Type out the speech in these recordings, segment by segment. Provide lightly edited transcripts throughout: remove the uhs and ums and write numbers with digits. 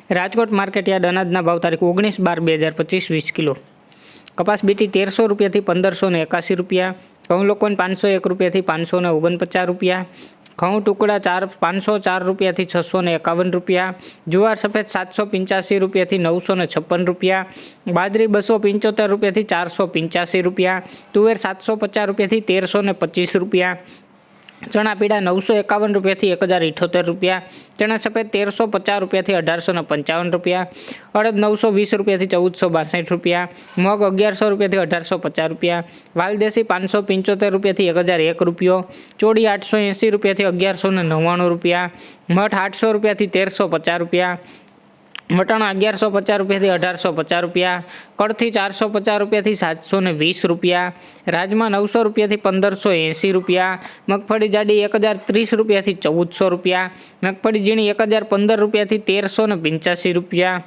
Rajkot market yard અનાજના ભાવ તારીખ 19/12/2025 20 કિલો. કપાસ બીટી 1300 રૂપિયાથી 1581 રૂપિયા. ઘઉં લોકોન 501 રૂપિયાથી 549 રૂપિયા. ઘઉં ટુકડા 504 રૂપિયાથી 651 રૂપિયા. જુવાર સફેદ 785 રૂપિયાથી 956 રૂપિયા. બાજરી 275 રૂપિયાથી 485 રૂપિયા. તુવેર 750 રૂપિયાથી 1325 રૂપિયા. ચણા પીળા 951 રૂપિયાથી 1078 રૂપિયા. ચણા સફેદ 1350 રૂપિયાથી 1855 રૂપિયા. અડદ 920 રૂપિયાથી 1462 રૂપિયા. મગ 1100 રૂપિયાથી 1850 રૂપિયા. વાલદેશી 575 રૂપિયાથી 1001 રૂપિયો. ચોળી 880 રૂપિયાથી 1199 રૂપિયા. મઠ 800 રૂપિયાથી 1350 રૂપિયા. વટાણા 1150 રૂપિયાથી 1850 રૂપિયા. કળથી 450 રૂપિયાથી 720 રૂપિયા. રાજમા 900 રૂપિયાથી 1580 રૂપિયા. મગફળી જાડી 1030 રૂપિયાથી 1400 રૂપિયા. મગફળી ઝીણી 1015 રૂપિયાથી 1385 રૂપિયા.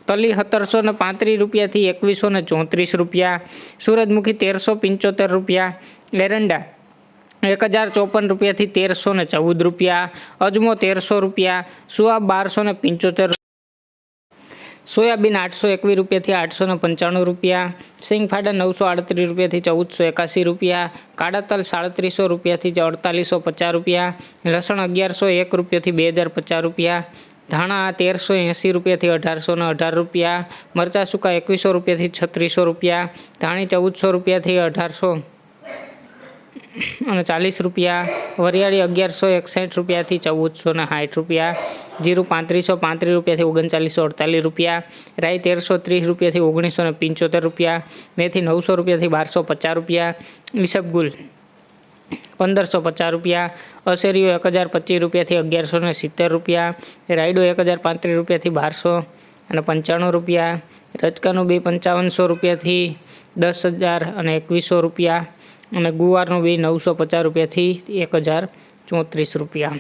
તલી 1735 રૂપિયાથી 2134 રૂપિયા. સૂરજમુખી 1375 રૂપિયા. એરંડા 1054 રૂપિયાથી 1314 રૂપિયા. અજમો 1300 રૂપિયા. સુઆબ 1275. સોયાબીન 821 રૂપિયાથી 895 રૂપિયા. સિંગફાડા 938 રૂપિયાથી 1481 રૂપિયા. કાળા તલ 3700 રૂપિયાથી 4850 રૂપિયા. લસણ 1101 રૂપિયાથી 2050 રૂપિયા. ધાણા 1380 રૂપિયાથી 1818 રૂપિયા. મરચાં સૂકા 2100 રૂપિયાથી 3600 રૂપિયા. ધાણી 1400 રૂપિયાથી 1840 રૂપિયા. વરિયાળી 1161 રૂપિયાથી 1460 રૂપિયા. જીરું 3535 રૂપિયાથી 3948 રૂપિયા. રાઈ 1330 રૂપિયાથી 1975 રૂપિયા. મેથી 900 રૂપિયાથી 1250 રૂપિયા. ઈસબગુલ 1550 રૂપિયા. અશેરીઓ 1025 રૂપિયાથી 1170 રૂપિયા. રાયડો 1035 રૂપિયાથી 1295 રૂપિયા. રચકાનું બી 5500 રૂપિયાથી 10,021 રૂપિયા. અને ગુવારનું બી 950 રૂપિયાથી 1034 રૂપિયા.